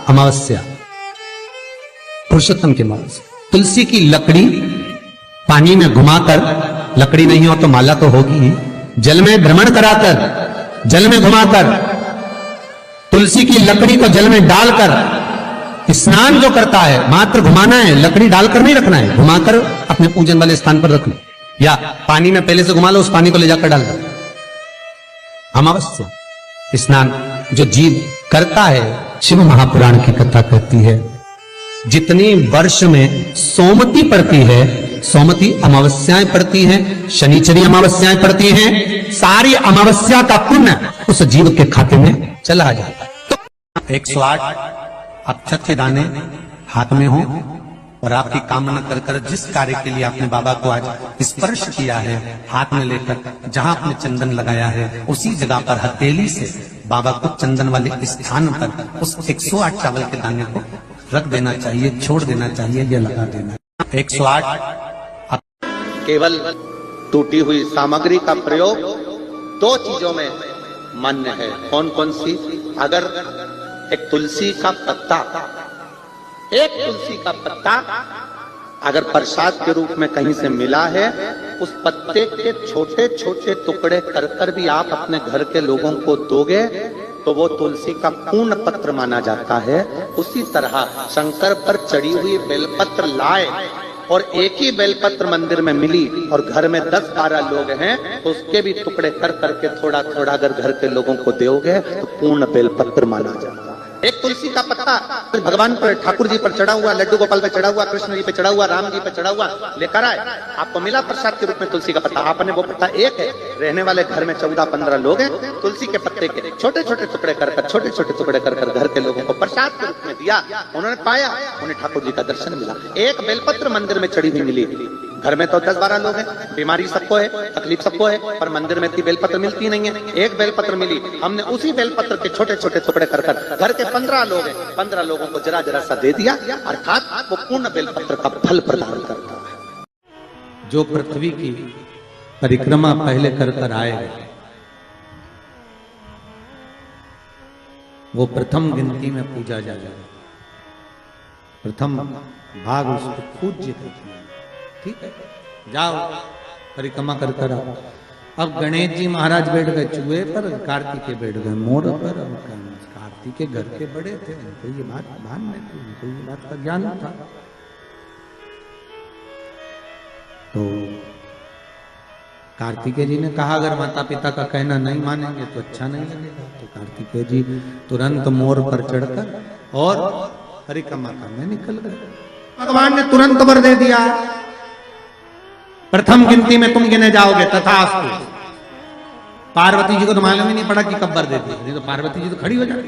अमावस्या, पुरुषोत्तम की अमावस्या। तुलसी की लकड़ी पानी में घुमाकर, लकड़ी नहीं हो तो माला तो होगी ही, जल में भ्रमण कराकर, जल में घुमाकर, तुलसी की लकड़ी को जल में डालकर स्नान जो करता है, मात्र घुमाना है, लकड़ी डालकर नहीं रखना है, घुमाकर अपने पूजन वाले स्थान पर रखना, या पानी में पहले से घुमा लो, उस पानी को ले जाकर डाल दो। अमावस्या स्नान जो जीव करता है, शिव महापुराण की कथा कहती है, जितनी वर्ष में सोमती पड़ती है, सोमती अमावस्याएं पड़ती हैं, शनिचरी अमावस्याएं पड़ती हैं, सारी अमावस्या का पुण्य उस जीव के खाते में चला जाता है। तो 108 अक्षत के दाने हाथ में हो और आपकी कामना कर कर जिस कार्य के लिए आपने बाबा को आज स्पर्श किया है, हाथ में लेकर जहां आपने चंदन लगाया है, उसी जगह पर हथेली से बाबा को चंदन वाले स्थान पर उस 108 चावल के दाने को रख देना चाहिए, छोड़ देना चाहिए, या लगा देना। 108 केवल टूटी हुई सामग्री का प्रयोग 2 चीजों में मान्य है। कौन कौन सी? अगर एक तुलसी का पत्ता, एक तुलसी का पत्ता अगर प्रसाद के रूप में कहीं से मिला है, उस पत्ते के छोटे छोटे टुकड़े कर कर भी आप अपने घर के लोगों को दोगे तो वो तुलसी का पूर्ण पत्र माना जाता है। उसी तरह शंकर पर चढ़ी हुई बेलपत्र लाए और एक ही बेलपत्र मंदिर में मिली और घर में 10-12 लोग हैं तो उसके भी टुकड़े कर करके थोड़ा थोड़ा अगर घर के लोगों को दोगे तो पूर्ण बेलपत्र माना जाता है। एक तुलसी का पत्ता भगवान पर, ठाकुर जी पर चढ़ा हुआ, लड्डू गोपाल पे चढ़ा हुआ, कृष्ण जी पे चढ़ा हुआ, राम जी पे चढ़ा हुआ लेकर आए, आपको मिला प्रसाद के रूप में तुलसी का पत्ता, आपने वो पत्ता एक है, रहने वाले घर में 14-15 लोग हैं, तुलसी के पत्ते के छोटे छोटे टुकड़े कर कर, छोटे छोटे टुकड़े कर कर घर के लोगों को प्रसाद के रूप में दिया, उन्होंने पाया, उन्हें ठाकुर जी का दर्शन मिला। एक बेलपत्र मंदिर में चढ़ी हुई मिली, घर में तो 10-12 लोग हैं, बीमारी सबको है, तकलीफ सबको है, पर मंदिर में इतनी बेलपत्र मिलती नहीं है, एक बेलपत्र मिली, हमने उसी बेलपत्र के छोटे छोटे टुकड़े कर कर घर के 15 लोग हैं, 15 लोगों को जरा जरा सा दे दिया, अर्थात वो पूर्ण बेलपत्र का फल प्रदान करता है। जो पृथ्वी की परिक्रमा पहले कर कर आएगा, वो प्रथम गिनती में पूजा जाएगा, प्रथम भाग उसको पूज्य करते हैं। ठीक है, जाओ परिक्रमा कर कर आओ। अब गणेश जी महाराज बैठ गए चूहे पर, कार्तिकेय बैठ गए मोर पर। कार्तिकेय घर के बड़े थे, उनको ये बात भान नहीं थी, उनको ये बात का ज्ञान था। तो कार्तिकेय जी ने कहा अगर माता पिता का कहना नहीं मानेंगे तो अच्छा नहीं लगेगा। तो कार्तिकेय जी तुरंत मोर पर चढ़कर और परिक्रमा करने निकल गए। भगवान ने तुरंत वर दे दिया, प्रथम गिनती में तुम गिने जाओगे, तथास्तु। पार्वती जी को तो मालूम ही नहीं पड़ा कि कब वर दे दिया, नहीं तो पार्वती जी तो खड़ी हो जाती।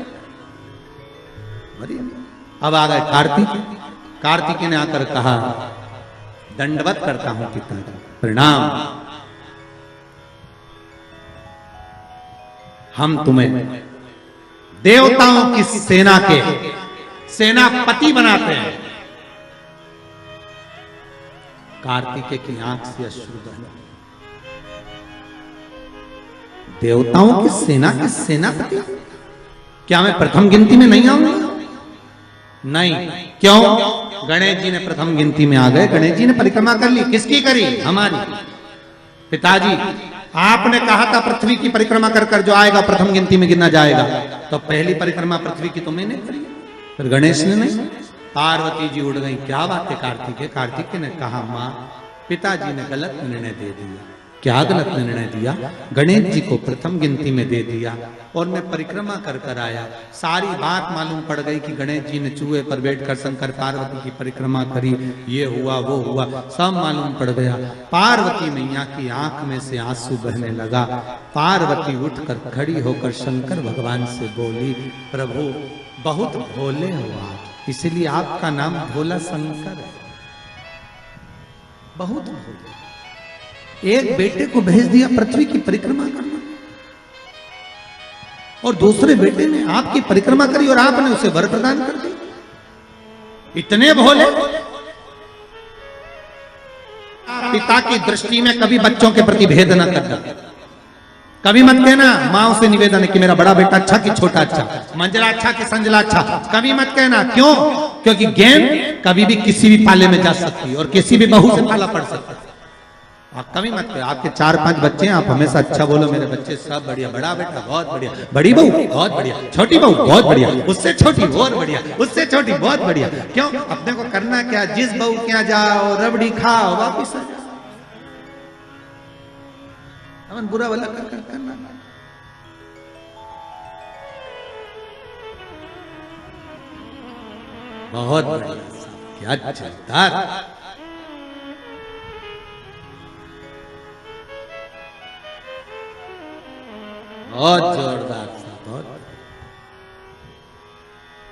अब आ गए कार्तिक, कार्तिक ने आकर कहा दंडवत करता हूं पिताजी, प्रणाम, हम तुम्हें देवताओं की सेना के सेनापति बनाते हैं। कार्तिकेय की आंख से अश्रु बहे। देवताओं की सेना के सेनापति? क्या मैं प्रथम गिनती में नहीं आऊंगा? नहीं। क्यों? गणेश जी ने प्रथम गिनती में आ गए, गणेश जी ने परिक्रमा कर ली। किसकी करी? हमारी। पिताजी आपने कहा था पृथ्वी की परिक्रमा कर कर जो आएगा प्रथम गिनती में गिना जाएगा, तो पहली परिक्रमा पृथ्वी की तुमने करी, फिर गणेश ने नहीं। पार्वती जी उड़ गई। क्या बात है कार्तिकेय? कार्तिकेय ने कहा मां, पिताजी ने गलत निर्णय दे दिया। क्या गलत निर्णय दिया? गणेश जी को प्रथम गिनती में दे दिया और मैं परिक्रमा कर कर आया, सारी बात मालूम पड़ गई कि गणेश जी ने चूहे पर बैठकर शंकर पार्वती की परिक्रमा करी, ये हुआ वो हुआ, सब मालूम पड़ गया। पार्वती मैया की आंख में से आंसू बहने लगा। पार्वती उठकर खड़ी होकर शंकर भगवान से बोली, प्रभु बहुत भोले हो आप, इसलिए आपका नाम भोला शंकर है, बहुत भोले। एक बेटे को भेज दिया पृथ्वी की परिक्रमा करना और दूसरे बेटे ने आपकी परिक्रमा करी और आपने उसे वर प्रदान कर दिया। इतने भोले। पिता की दृष्टि में कभी बच्चों के प्रति भेद न करना, कभी मत कहना माँ से निवेदन है कि मेरा बड़ा बेटा अच्छा कि छोटा अच्छा, मंजला अच्छा कि संजला अच्छा, कभी मत कहना। क्यों? क्योंकि गेंद कभी भी किसी भी पाले में जा सकती है और किसी भी बहू से पाला पड़ सकता है। आप कभी मत कहो, आपके 4-5 बच्चे हैं, आप हमेशा अच्छा बोलो मेरे बच्चे सब बढ़िया, बड़ा बेटा बहुत बढ़िया, बड़ी बहू बहुत बढ़िया, छोटी बहू बहुत बढ़िया, उससे छोटी बहुत बढ़िया, उससे छोटी बहुत बढ़िया। क्यों? अपने को करना क्या, जिस बहू के यहाँ जाओ रबड़ी खाओ वापिस आ जाओ, अपन बुरा वाला करना। बहुत बढ़िया, क्या चलता। बहुत जोरदार सा, बहुत।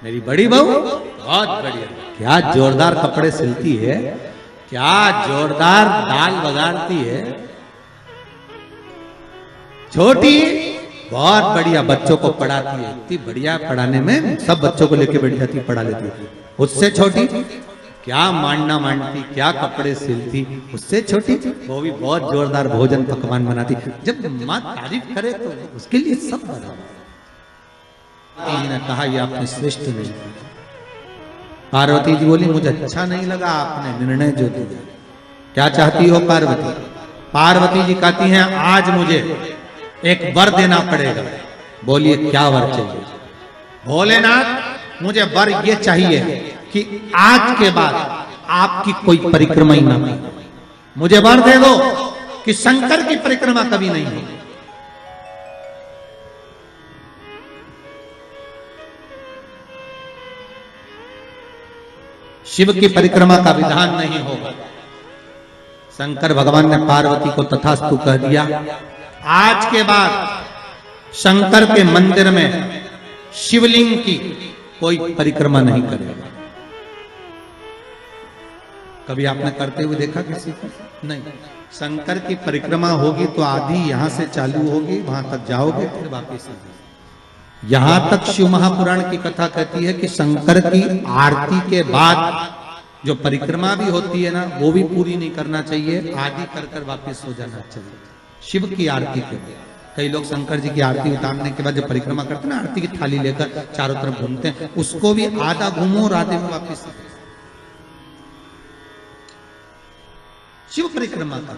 मेरी बड़ी बहू बहुत बढ़िया, क्या जोरदार कपड़े सिलती है, क्या जोरदार दाल बगाड़ती है। छोटी बहुत बढ़िया बच्चों को पढ़ाती है, इतनी बढ़िया पढ़ाने में, सब बच्चों को लेके बैठ जाती, पढ़ा लेती है। उससे छोटी क्या मांडना मांडती, क्या कपड़े सिलती। उससे छोटी वो भी बहुत जोरदार भोजन पकवान बनाती। जब माँ तारीफ करे तो उसके लिए सब बराबर। जी ने कहा ये आपने श्रेष्ठ नहीं किया। पार्वती जी बोली मुझे अच्छा नहीं लगा आपने निर्णय जो दिया। क्या चाहती हो पार्वती? पार्वती जी कहती हैं आज मुझे एक वर देना पड़ेगा। बोलिए क्या वर चाहिए? भोलेनाथ मुझे वर ये चाहिए कि आज के बाद आपकी कोई परिक्रमा ही ना हो। मुझे वर दे दो कि शंकर की परिक्रमा कभी नहीं हो। शिव की परिक्रमा का विधान नहीं होगा। शंकर भगवान ने पार्वती को तथास्तु कह दिया। आज के बाद शंकर के मंदिर में शिवलिंग की कोई परिक्रमा नहीं करेगा। कभी आपने करते हुए देखा किसी को? नहीं। शंकर की परिक्रमा होगी तो आधी यहां से चालू होगी, वहां तक जाओगे फिर वापस आओगे। यहां तक शिव महापुराण की कथा कहती है कि शंकर की आरती के बाद जो परिक्रमा भी होती है ना, वो भी पूरी नहीं करना चाहिए, आदि कर वापस हो जाना चाहिए। शिव की आरती के बाद कई लोग शंकर जी की आरती उतारने के बाद जब परिक्रमा करते हैं ना, आरती की थाली लेकर चारों तरफ घूमते हैं, उसको भी आधा घूमो और आधे में वापिस। शिव परिक्रमा का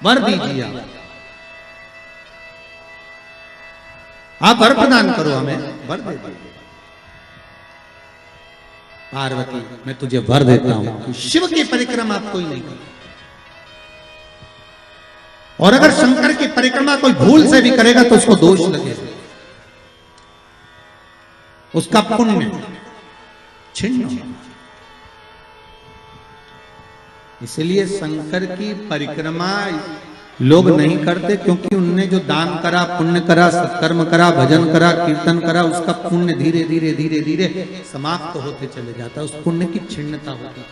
वर दीजिए। आप वर प्रदान करो, हमें वर दे दीजिए। पार्वती मैं तुझे वर देता हूं कि शिव की परिक्रमा कोई नहीं करे, और अगर शंकर की परिक्रमा कोई भूल से भी करेगा तो उसको दोष लगेगा, उसका पुण्य छिन्न होगा। इसलिए शंकर की परिक्रमा लोग नहीं करते, क्योंकि उनने जो दान करा, पुण्य करा, सत्कर्म करा, भजन करा, कीर्तन करा, उसका पुण्य धीरे धीरे धीरे धीरे समाप्त होते चले जाता है, उस पुण्य की छिन्नता होती है।